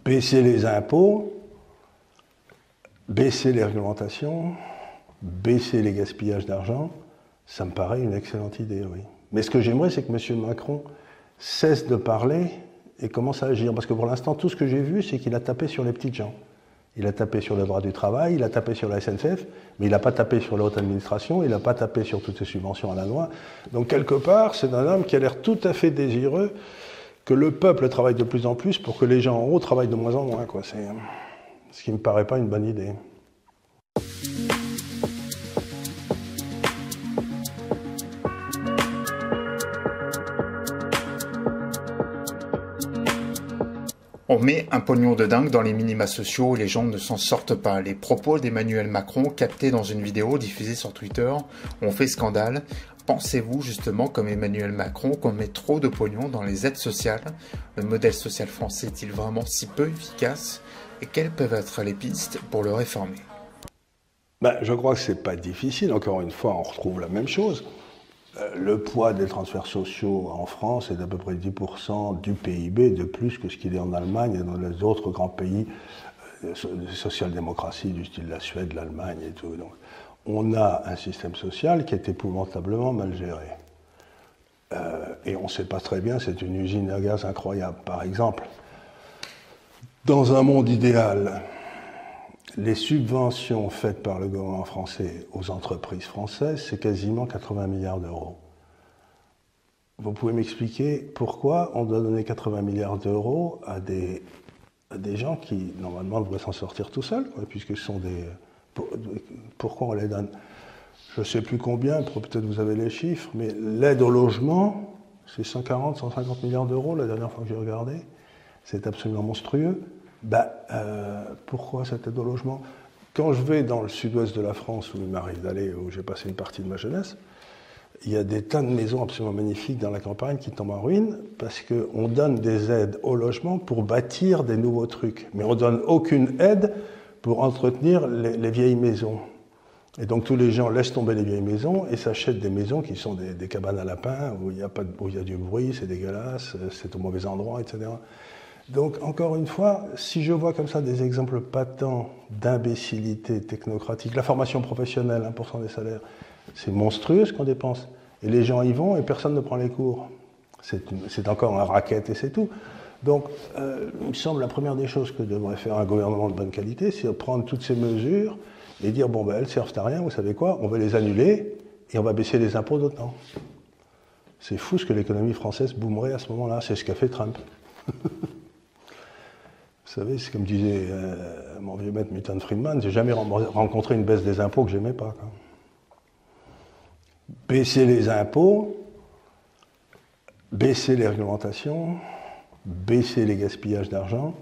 baisser les impôts, baisser les réglementations, baisser les gaspillages d'argent, ça me paraît une excellente idée, oui. Mais ce que j'aimerais, c'est que M. Macron cesse de parler et commence à agir. Parce que pour l'instant, tout ce que j'ai vu, c'est qu'il a tapé sur les petites gens. Il a tapé sur le droit du travail, il a tapé sur la SNCF, mais il n'a pas tapé sur la haute administration, il n'a pas tapé sur toutes ces subventions à la loi. Donc quelque part, c'est un homme qui a l'air tout à fait désireux que le peuple travaille de plus en plus pour que les gens en haut travaillent de moins en moins, quoi. C'est ce qui ne me paraît pas une bonne idée. On met un pognon de dingue dans les minima sociaux où les gens ne s'en sortent pas. Les propos d'Emmanuel Macron, captés dans une vidéo diffusée sur Twitter, ont fait scandale. Pensez-vous justement, comme Emmanuel Macron, qu'on met trop de pognon dans les aides sociales? Le modèle social français est-il vraiment si peu efficace? Et quelles peuvent être les pistes pour le réformer? Je crois que c'est pas difficile. Encore une fois, on retrouve la même chose. Le poids des transferts sociaux en France est d'à peu près 10% du PIB de plus que ce qu'il est en Allemagne et dans les autres grands pays de social-démocratie du style la Suède, l'Allemagne et tout. Donc, on a un système social qui est épouvantablement mal géré. Et on ne sait pas très bien, c'est une usine à gaz incroyable. Par exemple, dans un monde idéal, les subventions faites par le gouvernement français aux entreprises françaises, c'est quasiment 80 milliards d'euros. Vous pouvez m'expliquer pourquoi on doit donner 80 milliards d'euros à des gens qui, normalement, devraient s'en sortir tout seuls, quoi, puisque ce sont des... Pourquoi on les donne? Je ne sais plus combien, peut-être vous avez les chiffres, mais l'aide au logement, c'est 140, 150 milliards d'euros la dernière fois que j'ai regardé. C'est absolument monstrueux. Pourquoi cette aide au logement? Quand je vais dans le sud-ouest de la France, où il m'arrive d'aller, où j'ai passé une partie de ma jeunesse, il y a des tas de maisons absolument magnifiques dans la campagne qui tombent en ruine parce qu'on donne des aides au logement pour bâtir des nouveaux trucs. Mais on ne donne aucune aide pour entretenir les vieilles maisons. Et donc tous les gens laissent tomber les vieilles maisons et s'achètent des maisons qui sont des cabanes à lapins, où il y a du bruit, c'est dégueulasse, c'est au mauvais endroit, etc. Donc, encore une fois, si je vois comme ça des exemples patents d'imbécilité technocratique, la formation professionnelle, 1% des salaires, c'est monstrueux ce qu'on dépense. Et les gens y vont et personne ne prend les cours. C'est encore un racket et c'est tout. Donc, il me semble la première des choses que devrait faire un gouvernement de bonne qualité, c'est prendre toutes ces mesures et dire, bon, elles ne servent à rien, vous savez quoi, on va les annuler et on va baisser les impôts d'autant. C'est fou ce que l'économie française boomerait à ce moment-là. C'est ce qu'a fait Trump. Vous savez, c'est comme disait mon vieux maître Milton Friedman, j'ai jamais rencontré une baisse des impôts que j'aimais pas, quoi. Baisser les impôts, baisser les réglementations, baisser les gaspillages d'argent,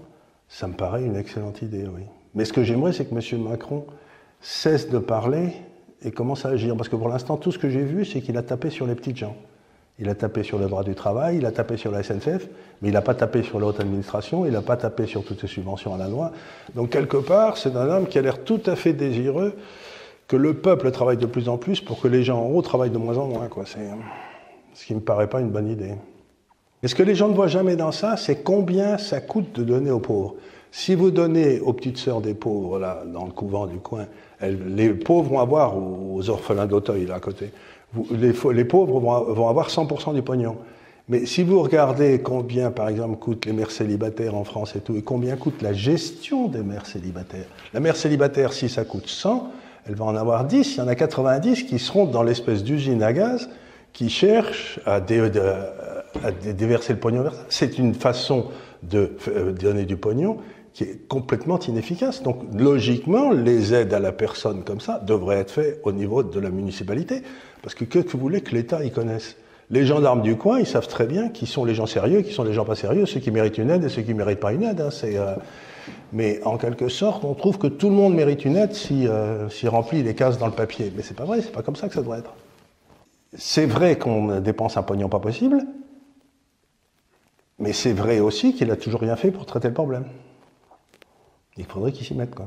ça me paraît une excellente idée, oui. Mais ce que j'aimerais, c'est que M. Macron cesse de parler et commence à agir. Parce que pour l'instant, tout ce que j'ai vu, c'est qu'il a tapé sur les petites gens. Il a tapé sur le droit du travail, il a tapé sur la SNCF, mais il n'a pas tapé sur la haute administration, il n'a pas tapé sur toutes ces subventions à la loi. Donc quelque part, c'est un homme qui a l'air tout à fait désireux que le peuple travaille de plus en plus pour que les gens en haut travaillent de moins en moins, quoi. C'est ce qui ne me paraît pas une bonne idée. Et ce que les gens ne voient jamais dans ça, c'est combien ça coûte de donner aux pauvres. Si vous donnez aux petites sœurs des pauvres, là, dans le couvent du coin, les pauvres vont avoir, aux orphelins d'Auteuil, là à côté, les pauvres vont avoir 100% du pognon. Mais si vous regardez combien, par exemple, coûtent les mères célibataires en France et tout, et combien coûte la gestion des mères célibataires. La mère célibataire, si ça coûte 100, elle va en avoir 10, il y en a 90 qui seront dans l'espèce d'usine à gaz qui cherchent à déverser le pognon vers ça. C'est une façon de donner du pognon qui est complètement inefficace. Donc, logiquement, les aides à la personne comme ça devraient être faites au niveau de la municipalité. Parce que vous voulez que l'État y connaisse? Les gendarmes du coin, ils savent très bien qui sont les gens sérieux et qui sont les gens pas sérieux, ceux qui méritent une aide et ceux qui ne méritent pas une aide. Hein, mais en quelque sorte, on trouve que tout le monde mérite une aide s'il remplit les cases dans le papier. Mais c'est pas vrai, c'est pas comme ça que ça doit être. C'est vrai qu'on dépense un pognon pas possible, mais c'est vrai aussi qu'il a toujours rien fait pour traiter le problème. Il faudrait qu'il s'y mette, quoi.